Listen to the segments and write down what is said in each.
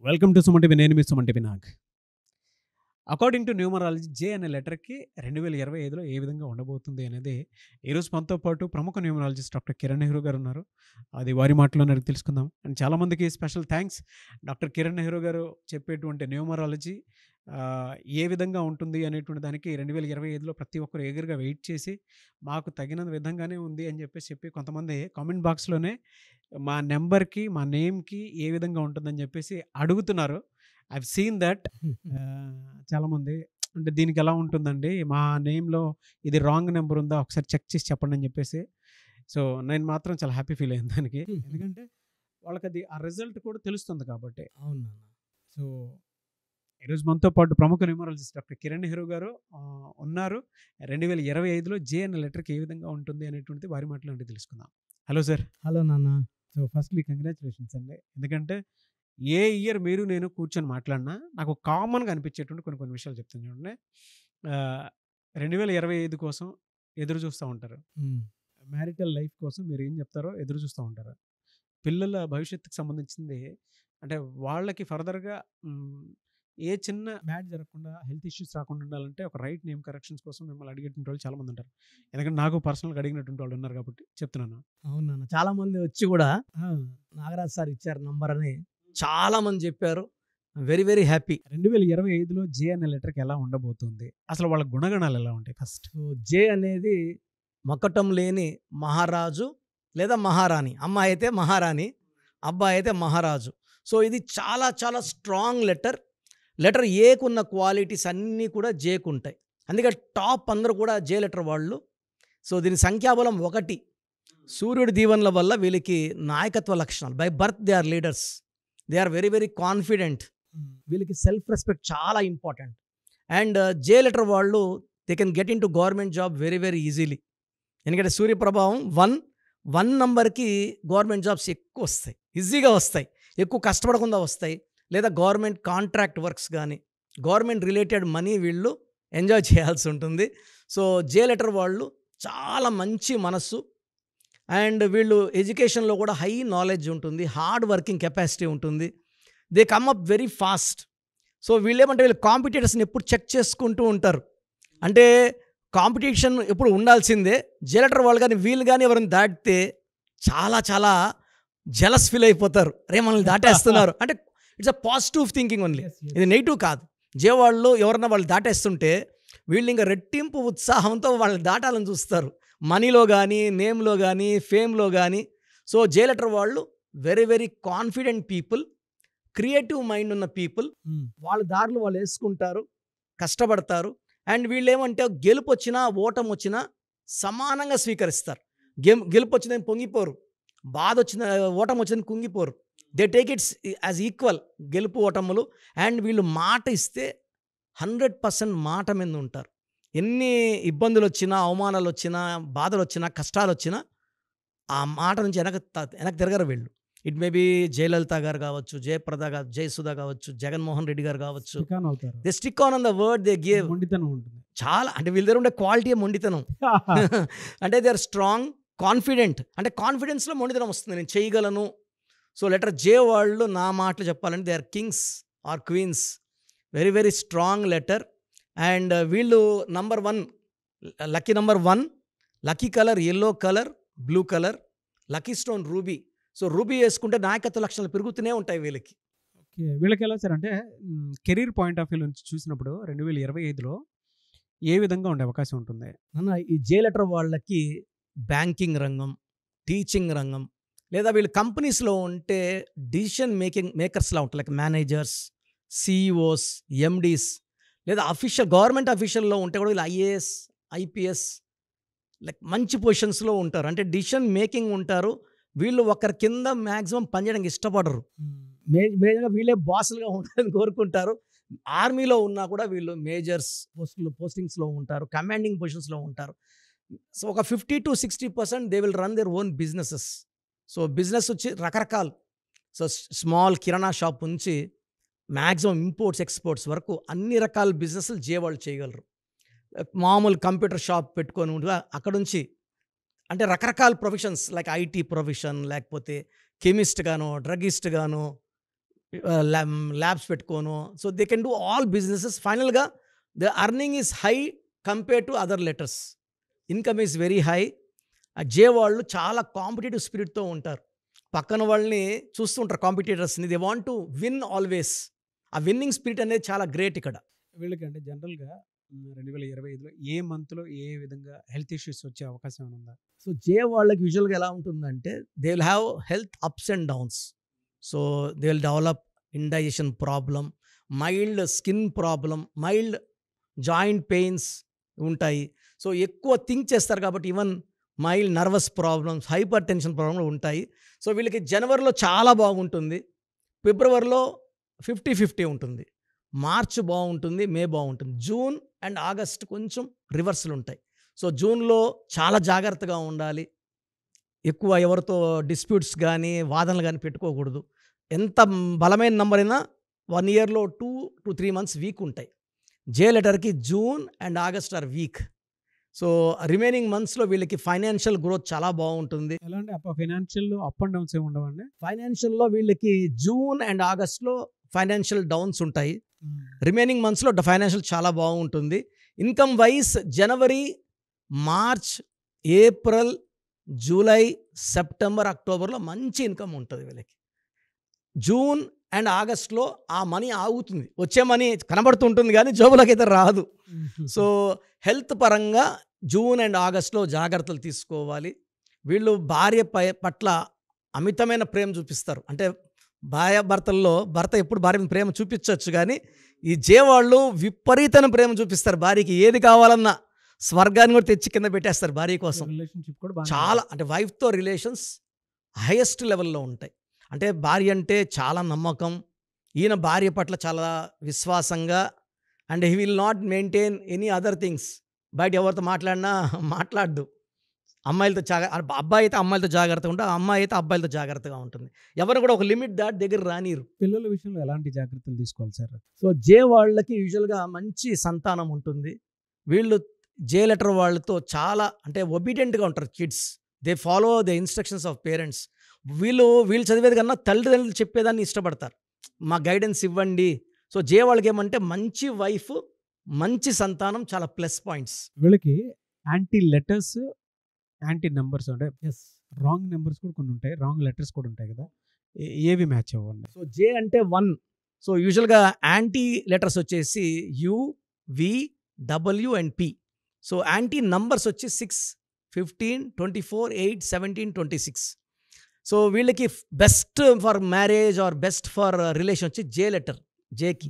Welcome to Suman TV. నేను మీ Suman TV Nag. According to numerology J అనే లెటర్‌కి 2025లో ఏ విధంగా ఉండబోతుంది అనేది ఈరోజు మనతో పాటు ప్రముఖ న్యూమరాలజిస్ట్ డాక్టర్ కిరణ్ నెహ్రూ గారు ఉన్నారు. అది వారి మాటల్లోనే అడిగి తెలుసుకుందాం. అండ్ చాలామందికి special thanks. Doctor Kiran Nehru గారు చెప్పేటువంటి న్యూమరాలజీ ఏ విధంగా ఉంటుంది అనేటువంటి దానికి 2025లో ప్రతి ఒక్కరు ఎగర్‌గా వెయిట్ చేసి మాకు తగిన విధంగానే ఉంది అని చెప్పి కొంతమంది కామెంట్ బాక్స్‌లోనే మా నంబర్‌కి, మా నేమ్‌కి ఏ విధంగా ఉంటుందని చెప్పేసి అడుగుతున్నారు. I've seen that. చాలామంది అంటే దీనికి ఎలా ఉంటుందండి, మా నేమ్‌లో ఇది రాంగ్ నెంబర్ ఉందా ఒకసారి చెక్ చేసి చెప్పండి అని చెప్పేసి. సో, నేను మాత్రం చాలా హ్యాపీ ఫీల్ అయ్యాను దానికి. ఎందుకంటే వాళ్ళకది ఆ రిజల్ట్ కూడా తెలుస్తుంది కాబట్టి. అవును నాన్న. సో, ఈరోజు మనతో పాటు ప్రముఖ న్యూమరాలజిస్ట్ డాక్టర్ కిరణ్ నెహ్రూ గారు ఉన్నారు. 2025లో జే అనే లెటర్‌కి ఏ విధంగా ఉంటుంది అనేటువంటిది వారి మాటలో నుండి తెలుసుకుందాం. Hello sir. హలో నాన్న. సో, ఫస్ట్‌లీ కంగ్రాచ్యులేషన్స్ అండి. ఎందుకంటే ఏ ఇయర్ మీరు నేను కూర్చొని మాట్లాడినా నాకు కామన్‌గా అనిపించేటువంటి కొన్ని కొన్ని విషయాలు చెప్తాను చూడండి. 2025 కోసం ఎదురు చూస్తూ ఉంటారు. హ్మ్. మ్యారిటల్ లైఫ్ కోసం మీరు ఏం చెప్తారో ఎదురు చూస్తూ ఉంటారు. పిల్లల భవిష్యత్తుకు సంబంధించింది అంటే వాళ్ళకి ఫర్దర్‌గా ఏ చిన్న బ్యాడ్ జరగకుండా హెల్త్ ఇష్యూస్ రాకుండా ఉండాలంటే ఒక రైట్ నేమ్ కరెక్షన్స్ కోసం మిమ్మల్ని అడిగేటువంటి వాళ్ళు చాలామంది ఉంటారు. ఎందుకంటే నాకు పర్సనల్‌గా అడిగినటువంటి వాళ్ళు ఉన్నారు కాబట్టి చెప్తున్నాను. అవును నాన్న. చాలా మంది వచ్చి కూడా నాగరాజ్ సార్ ఇచ్చారు నంబర్ అని చాలా మంది చెప్పారు. Very very happy. 2025లో జే అనే లెటర్‌కి ఎలా ఉండబోతుంది? అసలు వాళ్ళ గుణగణాలు ఎలా ఉంటాయి ఫస్ట్? సో జే అనేది మకటం లేని మహారాజు లేదా మహారాణి. అమ్మాయి అయితే మహారాణి, అబ్బాయి అయితే మహారాజు. సో ఇది చాలా చాలా స్ట్రాంగ్ లెటర్. లెటర్ ఏకున్న క్వాలిటీస్ అన్నీ కూడా జేకు ఉంటాయి. అందుకే టాప్ అందరూ కూడా జే లెటర్ వాళ్ళు. సో దీని సంఖ్యాబలం 1. సూర్యుడి దీవెనల వల్ల వీళ్ళకి నాయకత్వ లక్షణాలు. By birth they are leaders. They are very very confident. వీళ్ళకి సెల్ఫ్ రెస్పెక్ట్ చాలా ఇంపార్టెంట్. అండ్ జే లెటర్ వాళ్ళు they can get into government job very very easily. ఎందుకంటే సూర్య ప్రభావం 1 నంబర్కి గవర్నమెంట్ జాబ్స్ ఎక్కువ వస్తాయి, ఈజీగా వస్తాయి, ఎక్కువ కష్టపడకుండా వస్తాయి. లేదా గవర్నమెంట్ కాంట్రాక్ట్ వర్క్స్ కానీ గవర్నమెంట్ రిలేటెడ్ మనీ వీళ్ళు ఎంజాయ్ చేయాల్సి ఉంటుంది. సో జే లెటర్ వాళ్ళు చాలా మంచి మనస్సు. అండ్ వీళ్ళు ఎడ్యుకేషన్లో కూడా హై నాలెడ్జ్ ఉంటుంది, హార్డ్ వర్కింగ్ కెపాసిటీ ఉంటుంది. They come up very fast. So వీళ్ళేమంటే వీళ్ళు కాంపిటీటర్స్ని ఎప్పుడు చెక్ చేసుకుంటూ ఉంటారు. అంటే కాంపిటీషన్ ఎప్పుడు ఉండాల్సిందే. జే లెటర్ వాళ్ళు కానీ వీళ్ళు కానీ ఎవరిని దాటితే చాలా చాలా జెలస్ ఫీల్ అయిపోతారు. రే మనల్ని దాటేస్తున్నారు అంటే it's a positive thinking only. ఇది నెగిటివ్ కాదు. జే వాళ్ళు ఎవరన్నా వాళ్ళు దాటేస్తుంటే వీళ్ళు ఇంకా రెట్టింపు ఉత్సాహంతో వాళ్ళని దాటాలని చూస్తారు, మనీలో కానీ, నేమ్లో కానీ, ఫేమ్లో కానీ. సో జే లెటర్ వాళ్ళు very very confident people, creative mind ఉన్న పీపుల్. వాళ్ళ దారులు వాళ్ళు వేసుకుంటారు, కష్టపడతారు. అండ్ వీళ్ళు ఏమంటే గెలుపు వచ్చినా ఓటమి వచ్చినా సమానంగా స్వీకరిస్తారు. గెలుపు వచ్చిందని పొంగిపోరు, బాధ వచ్చిన ఓటమి వచ్చిందని కుంగిపోరు. They take its as equal, గెలుపు ఓటములు. అండ్ వీళ్ళు మాట ఇస్తే 100% మాట మీద ఉంటారు. ఎన్ని ఇబ్బందులు వచ్చినా, అవమానాలు వచ్చినా, బాధలు వచ్చినా, కష్టాలు వచ్చినా ఆ మాట నుంచి వెనక్కి తిరగరు వీళ్ళు. ఇట్ మే బి జయలలిత గారు కావచ్చు, జయప్రద గారు, జయసుధ కావచ్చు, జగన్మోహన్ రెడ్డి గారు కావచ్చు. They stick on the word they give. మొండితనం ఉంటుంది చాలా. అంటే వీళ్ళ దగ్గర ఉండే క్వాలిటీ మొండితనం. అంటే దే ఆర్ స్ట్రాంగ్, కాన్ఫిడెంట్. అంటే కాన్ఫిడెన్స్లో మొండితనం వస్తుంది, నేను చేయగలను. సో లెటర్ జే వాళ్ళు నా మాటలు చెప్పాలంటే they are kings or queens. Very very strong letter. And వీళ్ళు number 1, lucky number 1, lucky colour yellow colour, blue colour, lucky stone ruby. So ruby వేసుకుంటే నాయకత్వ లక్షణాలు పెరుగుతూనే ఉంటాయి వీళ్ళకి. ఓకే. వీళ్ళకి ఎలా సార్ అంటే కెరీర్ పాయింట్ ఆఫ్ వ్యూ నుంచి చూసినప్పుడు 2025లో ఏ విధంగా ఉండే అవకాశం ఉంటుంది? అన్న ఈ జే లెటర్ వాళ్ళకి బ్యాంకింగ్ రంగం, టీచింగ్ రంగం, లేదా వీళ్ళు కంపెనీస్లో ఉంటే డిసిషన్ మేకర్స్లా ఉంటారు. లైక్ మేనేజర్స్, సిఇఓస్, ఎండీస్, లేదా గవర్నమెంట్ అఫీషియల్లో ఉంటే కూడా వీళ్ళు ఐఏఎస్, ఐపీఎస్ లైక్ మంచి పొజిషన్స్లో ఉంటారు. అంటే డిసిషన్ మేకింగ్ ఉంటారు. వీళ్ళు ఒకరి కింద మ్యాక్సిమం పనిచేయడానికి ఇష్టపడరు. మేజర్గా వీళ్ళే బాసులుగా ఉండాలని కోరుకుంటారు. ఆర్మీలో ఉన్నా కూడా వీళ్ళు మేజర్స్ పోస్టింగ్స్లో ఉంటారు, కమాండింగ్ పొజిషన్స్లో ఉంటారు. సో ఒక 50 to 60% they will run their own businesses. So business వచ్చి రకరకాలు. సో స్మాల్ కిరాణా షాప్ నుంచి మ్యాక్సిమం ఇంపోర్ట్స్ ఎక్స్పోర్ట్స్ వరకు అన్ని రకాల బిజినెస్లు జే వాళ్ళు చేయగలరు. మామూలు కంప్యూటర్ షాప్ పెట్టుకొని అక్కడ నుంచి అంటే రకరకాల ప్రొఫెషన్స్ లైక్ ఐటీ ప్రొఫెషన్, లేకపోతే కెమిస్ట్ గాను, డ్రగిస్ట్ గాను, ల్యాబ్స్ పెట్టుకోను. So they can do all businesses. ఫైనల్గా the earning is high compare to other letters. Income is very high. ఆ జే వాళ్ళు చాలా కాంపిటేటివ్ స్పిరిట్తో ఉంటారు. పక్కన వాళ్ళని చూస్తుంటారు కాంపిటీటర్స్ని. They want to win always. ఆ విన్నింగ్ స్పిరిట్ అనేది చాలా గ్రేట్ ఇక్కడ. వీళ్ళకి అంటే జనరల్గా 2025లో ఏ మంత్లో ఏ విధంగా హెల్త్ ఇష్యూస్ వచ్చే అవకాశం ఏమైనా ఉందా? సో జే వాళ్ళకి యూజువల్గా ఎలా ఉంటుందంటే they will have health ups and downs. So they will develop indigestion problem, mild skin problem, mild joint pains ఉంటాయి. సో ఎక్కువ థింక్ చేస్తారు కాబట్టి even mild nervous problems, hyper tension problems ఉంటాయి. సో వీళ్ళకి జనవరిలో చాలా బాగుంటుంది, ఫిబ్రవరిలో 50-50 ఉంటుంది, మార్చ్ బాగుంటుంది, మే బాగుంటుంది, జూన్ అండ్ ఆగస్ట్ కొంచెం రివర్సల్ ఉంటాయి. సో జూన్లో చాలా జాగ్రత్తగా ఉండాలి. ఎక్కువ ఎవరితో డిస్ప్యూట్స్ కానీ వాదనలు కానీ పెట్టుకోకూడదు. ఎంత బలమైన నంబర్ అయినా 1 ఇయర్లో 2 to 3 months వీక్ ఉంటాయి. జే లెటర్కి June and August are weak. So remaining మంత్స్లో వీళ్ళకి ఫైనాన్షియల్ గ్రోత్ చాలా బాగుంటుంది. ఎలాంటి ఫైనాన్షియల్ అప్ అండ్ డౌన్స్ ఏమి ఉండవండి? ఫైనాన్షియల్లో వీళ్ళకి జూన్ అండ్ ఆగస్ట్లో ఫైనాన్షియల్ డౌన్స్ ఉంటాయి. రిమైనింగ్ మంత్స్లో ఫైనాన్షియల్ చాలా బాగుంటుంది. ఇన్కమ్ వైజ్ జనవరి, మార్చ్, ఏప్రిల్, జూలై, సెప్టెంబర్, అక్టోబర్లో మంచి ఇన్కమ్ ఉంటుంది వీళ్ళకి. జూన్ అండ్ ఆగస్ట్లో ఆ మనీ ఆగుతుంది, వచ్చే మనీ కనబడుతుంటుంది కానీ జోబులోకి అయితే రాదు. సో హెల్త్ పరంగా జూన్ అండ్ ఆగస్ట్లో జాగ్రత్తలు తీసుకోవాలి. వీళ్ళు భార్య పట్ల అమితమైన ప్రేమ చూపిస్తారు. అంటే భర్తల్లో భర్త ఎప్పుడు భార్య మీద ప్రేమ చూపించవచ్చు, కానీ ఈ జే వాళ్ళు విపరీతమైన ప్రేమ చూపిస్తారు. భార్యకి ఏది కావాలన్నా స్వర్గాన్ని కూడా తెచ్చి కింద పెట్టేస్తారు భార్య కోసం. రిలేషన్షిప్ కూడా చాలా అంటే వైఫ్తో రిలేషన్స్ హైయెస్ట్ లెవెల్లో ఉంటాయి. అంటే భార్య అంటే చాలా నమ్మకం, ఈయన భార్య పట్ల చాలా విశ్వాసంగా, and he will not maintain any other things. బయట ఎవరితో మాట్లాడినా మాట్లాడదు. అమ్మాయిలతో అబ్బాయి అయితే అమ్మాయిలతో జాగ్రత్తగా ఉంటుంది, అమ్మాయి అయితే అబ్బాయిలతో జాగ్రత్తగా ఉంటుంది. ఎవరు కూడా ఒక లిమిట్ దాటి దగ్గర రానిరు. పిల్లల విషయంలో ఎలాంటి జాగ్రత్తలు తీసుకోవాలి సార్? సో జే వాళ్ళకి యూజువల్గా మంచి సంతానం ఉంటుంది. వీళ్ళు జే లెటర్ వాళ్ళతో చాలా అంటే ఒబీడియంట్గా ఉంటారు kids. They follow the instructions of parents. వీళ్ళు చదివేది కన్నా తల్లిదండ్రులు చెప్పేదాన్ని ఇష్టపడతారు. మా గైడెన్స్ ఇవ్వండి. సో జే వాళ్ళకి ఏమంటే మంచి వైఫ్, మంచి సంతానం చాలా ప్లస్ పాయింట్స్. వీళ్ళకి యాంటీ లెటర్స్, యాంటీ నెంబర్స్ అంటే రాంగ్ నెంబర్స్ కూడా కొన్ని ఉంటాయి, రాంగ్ లెటర్స్ కూడా ఉంటాయి కదా, ఏవి మ్యాచ్ అవ్వండి? సో జే అంటే 1. సో యూజువల్గా యాంటీ లెటర్స్ వచ్చేసి U, V, W and P. So anti numbers వచ్చి 6, 15, 24, 8, 17, 26. సో వీళ్ళకి best for marriage or best for relation వచ్చి జే లెటర్, జేకి.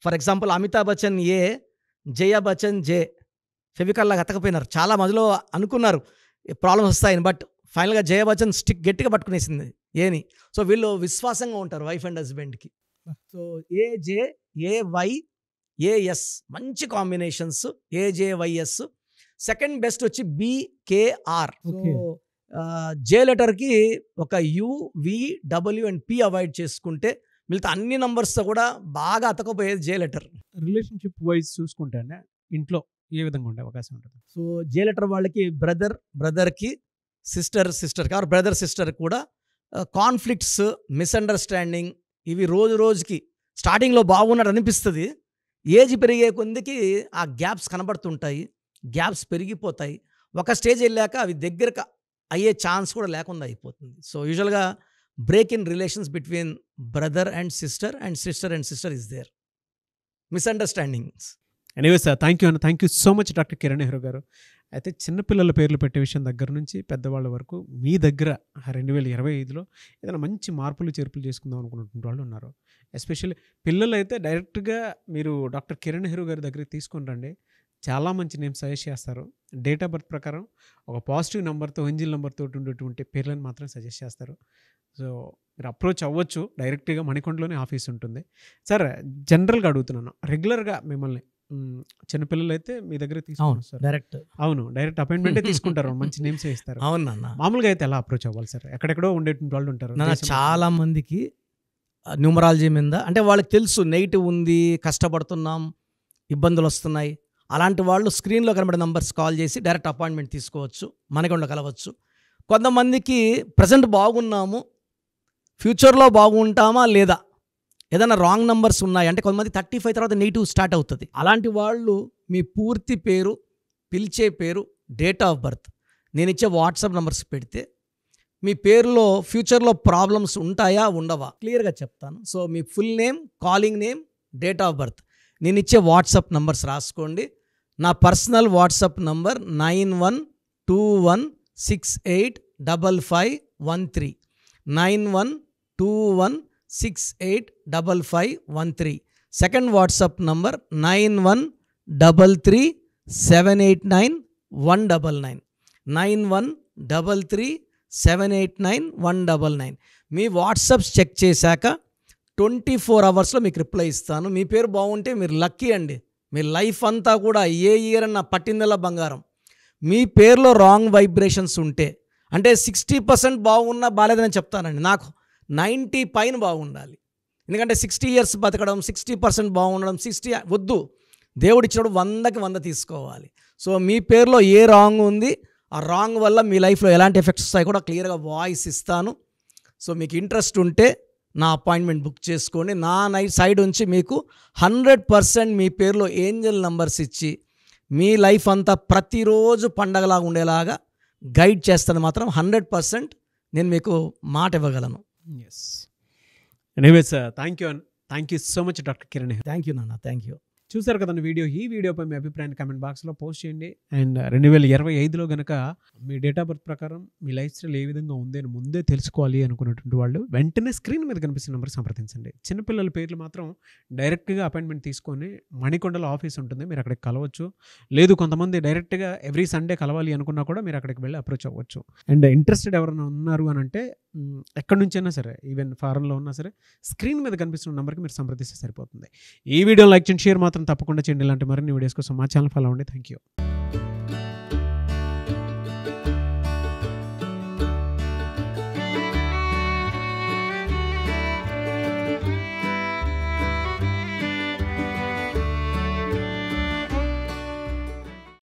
For example Amitabh Bachchan A, Jaya Bachchan J. ఫెవికాల్లాగా అతకపోయినారు. చాలా మధ్యలో అనుకున్నారు ప్రాబ్లమ్స్ వస్తాయని, బట్ ఫైనల్గా జయా బచ్చన్ స్టిక్ గట్టిగా పట్టుకునేసింది ఏని. సో వీళ్ళు విశ్వాసంగా ఉంటారు వైఫ్ అండ్ హస్బెండ్కి. సో ఏజే, ఏవై, ఏఎస్ మంచి కాంబినేషన్స్. ఏజేవైఎస్. సెకండ్ బెస్ట్ వచ్చి బికేఆర్. సో జే లెటర్కి ఒక U, V, W and P avoid చేసుకుంటే మిగతా అన్ని నంబర్స్తో కూడా బాగా అతకపోయేది జే లెటర్. రిలేషన్షిప్ వైజ్ చూసుకుంటే ఇంట్లో ఏ విధంగా ఉండే అవకాశం ఉంటుంది? సో జే లెటర్ వాళ్ళకి బ్రదర్కి, సిస్టర్కి ఆర్ బ్రదర్ సిస్టర్ కూడా కాన్ఫ్లిక్ట్స్, మిస్అండర్స్టాండింగ్ ఇవి రోజుకి స్టార్టింగ్లో బాగున్నట్టు అనిపిస్తుంది. ఏజ్ పెరిగే కొద్దికి ఆ గ్యాప్స్ కనబడుతుంటాయి, గ్యాప్స్ పెరిగిపోతాయి. ఒక స్టేజ్ వెళ్ళాక అవి దగ్గరకు అయ్యే ఛాన్స్ కూడా లేకుండా అయిపోతుంది. సో యూజువల్గా break in relations between brother and sister and sister is there. Misunderstandings. Anyway sir, thank you so much doctor Kiran Nehru garu. అయితే చిన్నపిల్లల పేర్లు పెట్టే విషయం దగ్గర నుంచి పెద్దవాళ్ళ వరకు మీ దగ్గర 2025లో ఏదైనా మంచి మార్పులు చేర్పులు చేసుకుందాం అనుకున్నటువంటి వాళ్ళు ఉన్నారు. ఎస్పెషల్లీ పిల్లలు అయితే డైరెక్ట్గా మీరు డాక్టర్ కిరణ్ నెహ్రూ గారి దగ్గరికి తీసుకొని రండి. చాలా మంచి నేమ్ సజెస్ట్ చేస్తారు. డేట్ ఆఫ్ బర్త్ ప్రకారం ఒక పాజిటివ్ నెంబర్తో, ఎంజిల్ నెంబర్తో ఉండేటువంటి పేర్లను మాత్రం సజెస్ట్ చేస్తారు. సో మీరు అప్రోచ్ అవ్వచ్చు. డైరెక్ట్గా మణికొండలోనే ఆఫీస్ ఉంటుంది. సార్ జనరల్గా అడుగుతున్నాను, రెగ్యులర్గా మిమ్మల్ని చిన్నపిల్లలు అయితే మీ దగ్గర తీసుకుంటారు డైరెక్ట్ అపాయింట్మెంటే తీసుకుంటారు, మంచి నేమ్స్ ఇస్తారు. అవునన్నా. మామూలుగా అయితే ఎలా అప్రోచ్ అవ్వాలి సార్? ఎక్కడెక్కడో ఉండేటువంటి వాళ్ళు ఉంటారు. చాలా మందికి న్యూమరాలజీ మీద అంటే వాళ్ళకి తెలుసు నెగిటివ్ ఉంది, కష్టపడుతున్నాం, ఇబ్బందులు వస్తున్నాయి. అలాంటి వాళ్ళు స్క్రీన్లో కనబడే నంబర్స్ కాల్ చేసి డైరెక్ట్ అపాయింట్మెంట్ తీసుకోవచ్చు, మనకొండ కలవచ్చు. కొంతమందికి ప్రజెంట్ బాగున్నాము, ఫ్యూచర్లో బాగుంటామా లేదా, ఏదైనా రాంగ్ నంబర్స్ ఉన్నాయి అంటే కొంతమంది 35 తర్వాత నెగిటివ్ స్టార్ట్ అవుతుంది. అలాంటి వాళ్ళు మీ పూర్తి పేరు, పిలిచే పేరు, డేట్ ఆఫ్ బర్త్, నేను ఇచ్చే వాట్సాప్ నంబర్స్ పెడితే మీ పేరులో ఫ్యూచర్లో ప్రాబ్లమ్స్ ఉంటాయా ఉండవా క్లియర్గా చెప్తాను. So me full name, calling name, date of birth, నేను ఇచ్చే వాట్సాప్ నంబర్స్ రాసుకోండి. నా personal WhatsApp number 9121685513 9121685513. Second WhatsApp number 9133789199 9133789199. మీ వాట్సాప్స్ చెక్ చేశాక 24 అవర్స్లో మీకు రిప్లై ఇస్తాను. మీ పేరు బాగుంటే మీరు లక్కీ అండి. మీ లైఫ్ అంతా కూడా ఏ ఇయర్ అన్న పట్టిందల బంగారం. మీ పేరులో రాంగ్ వైబ్రేషన్స్ ఉంటే అంటే 60% బాగున్నా బాగాలేదని చెప్తానండి. నాకు 90 పైన బాగుండాలి. ఎందుకంటే 60 ఇయర్స్ బతకడం, 60% బాగుండడం, 60 వద్దు. దేవుడిచ్చినప్పుడు 100కి 100 తీసుకోవాలి. సో మీ పేరులో ఏ రాంగ్ ఉంది, ఆ రాంగ్ వల్ల మీ లైఫ్లో ఎలాంటి ఎఫెక్ట్స్ వస్తాయి కూడా క్లియర్గా వాయిస్ ఇస్తాను. సో మీకు ఇంట్రెస్ట్ ఉంటే నా అపాయింట్మెంట్ బుక్ చేసుకోండి. నా సైడ్ నుంచి మీకు 100% మీ పేరులో ఏంజల్ నంబర్స్ ఇచ్చి మీ లైఫ్ అంతా ప్రతిరోజు పండగలాగా ఉండేలాగా గైడ్ చేస్తాను. మాత్రం 100% నేను మీకు మాట ఇవ్వగలను. Yes. Anyways thank you so much doctor Kiran. Thank you నాన్న, థ్యాంక్ యూ. చూసారు కదండి వీడియో. ఈ వీడియోపై మీ అభిప్రాయాన్ని కామెంట్ బాక్స్లో పోస్ట్ చేయండి. అండ్ 2025లో కనుక మీ డేట్ ఆఫ్ బర్త్ ప్రకారం మీ లైఫ్ స్టైల్ ఏ విధంగా ఉంది అని ముందే తెలుసుకోవాలి అనుకున్నటువంటి వాళ్ళు వెంటనే స్క్రీన్ మీద కనిపిస్తున్న నెంబర్ సంప్రదించండి. చిన్నపిల్లల పేర్లు మాత్రం డైరెక్ట్గా అపాయింట్మెంట్ తీసుకొని మణికొండలో ఆఫీస్ ఉంటుంది, మీరు అక్కడికి కలవచ్చు. లేదు కొంతమంది డైరెక్ట్గా ఎవ్రీ సండే కలవాలి అనుకున్నా కూడా మీరు అక్కడికి వెళ్ళి అప్రోచ్ అవ్వచ్చు. అండ్ ఇంట్రెస్టెడ్ ఎవరైనా ఉన్నారు అని అంటే ఎక్కడి నుంచైనా సరే, ఈవెన్ ఫారెన్లో ఉన్నా సరే, స్క్రీన్ మీద కనిపిస్తున్న నెంబర్కి మీరు సంప్రదిస్తే సరిపోతుంది. ఈ వీడియో లైక్ చేయండి, షేర్ మాత్రం తప్పకుండా చేయండి. ఇలాంటి మరిన్ని వీడియోస్ కోసం మా ఛానల్ ఫాలో అవ్వండి. Thank you.